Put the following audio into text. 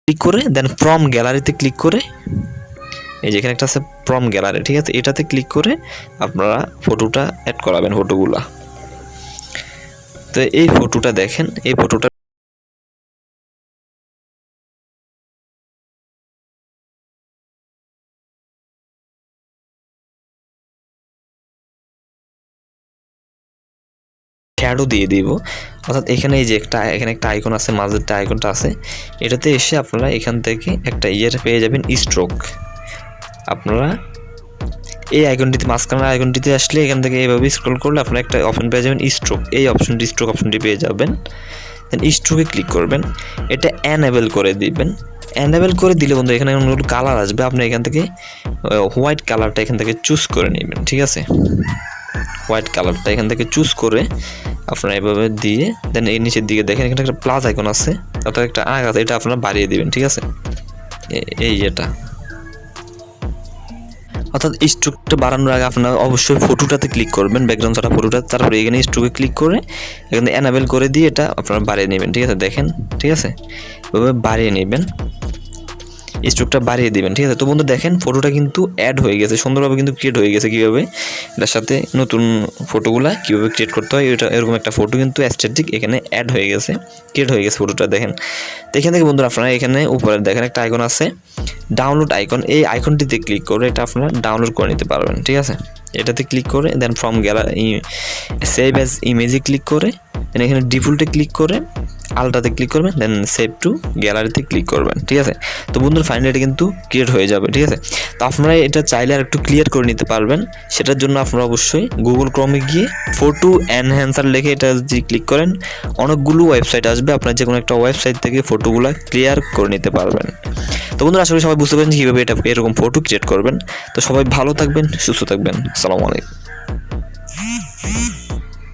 Click করে দেন from গ্যালারিতে ক্লিক করে এই যে এখানে একটা আছে ফ্রম গ্যালারি, ঠিক আছে, এটাতে ক্লিক করে আপনারা ফটোটা অ্যাড করাবেন ফটোগুলা। তো এই ফটোটা দেখেন, এই ফটোটা শ্যাডো দিয়ে দিব, অর্থাৎ এখানে এই যে এখানে একটা আইকন আছে, মাঝেরটা আইকনটা আছে, এটাতে এসে আপনারা এখান থেকে একটা পেয়ে যাবেন স্ট্রোক। আপনারা এই আইকনটিতে মাঝখানের আইকনটিতে আসলে এখান থেকে এইভাবে স্ক্রল করলে আপনারা একটা অপশন পেয়ে যাবেন স্ট্রোক, এই অপশনটি স্ট্রোক অপশনটি পেয়ে যাবেন। দেন স্ট্রোকে ক্লিক করবেন, এটা অ্যানেবল করে দিবেন। অ্যানেবল করে দিলে বন্ধু এখানে কালার আসবে, আপনি এখান থেকে হোয়াইট কালারটা এখান থেকে চুজ করে নেবেন, ঠিক আছে, হোয়াইট কালারটা এখান থেকে চুজ করে আপনারা এভাবে দিয়ে দেন এই নিচের দিকে দেখেন এখানে একটা প্লাস আইকন আছে, অর্থাৎ একটা আগ আছে, এটা আপনারা বাড়িয়ে দিবেন, ঠিক আছে, এই এটা। অর্থাৎ স্ট্রোকটা বাড়ানোর আগে আপনারা অবশ্যই ফটোটাতে ক্লিক করবেন, ব্যাকগ্রাউন্ড ছাড়া ফটোটা, তারপরে এখানে স্ট্রোকে ক্লিক করে এখানে অ্যানাবেল করে দিয়ে এটা আপনারা বাড়িয়ে নেবেন, ঠিক আছে, দেখেন, ঠিক আছে, এভাবে বাড়িয়ে নেবেন, স্ট্রোকটা বাড়িয়ে দিবেন, ঠিক আছে। তো বন্ধু দেখেন ফটোটা কিন্তু অ্যাড হয়ে গেছে, সুন্দরভাবে কিন্তু ক্রিয়েট হয়ে গেছে। কীভাবে এটার সাথে নতুন ফটোগুলা কীভাবে ক্রিয়েট করতে হয়, এটা এরকম একটা ফটো কিন্তু অ্যাস্থেটিক এখানে অ্যাড হয়ে গেছে, ক্রিয়েট হয়ে গেছে ফটোটা দেখেন। তো এখান থেকে বন্ধুরা আপনারা এখানে উপরে দেখেন একটা আইকন আছে ডাউনলোড আইকন, এই আইকনটিতে ক্লিক করে এটা আপনারা ডাউনলোড করে নিতে পারবেন, ঠিক আছে। এটাতে ক্লিক করে দেন ফ্রম গ্যালারি সেভ অ্যাজ ইমেজে ক্লিক করে দেন এখানে ডিফল্টে ক্লিক করে আলটাতে ক্লিক করবেন, দেন সেভ টু গ্যালারিতে ক্লিক করবেন, ঠিক আছে। তো বন্ধুরা ফাইনালি এটা কিন্তু ক্রিয়েট হয়ে যাবে, ঠিক আছে। তো আপনারা এটা চাইলে আর একটু ক্লিয়ার করে নিতে পারবেন, সেটার জন্য আপনারা অবশ্যই গুগল ক্রোমে গিয়ে ফটো এনহ্যান্সার লিখে এটা যদি ক্লিক করেন অনেকগুলো ওয়েবসাইট আসবে, আপনার যে কোনো একটা ওয়েবসাইট থেকে ফটোগুলো ক্লিয়ার করে নিতে পারবেন। তো বন্ধুরা আশা করি সবাই বুঝতে পারছেন কীভাবে এটা এরকম ফটো ক্রিয়েট করবেন। তো সবাই ভালো থাকবেন, সুস্থ থাকবেন, আসসালামু আলাইকুম।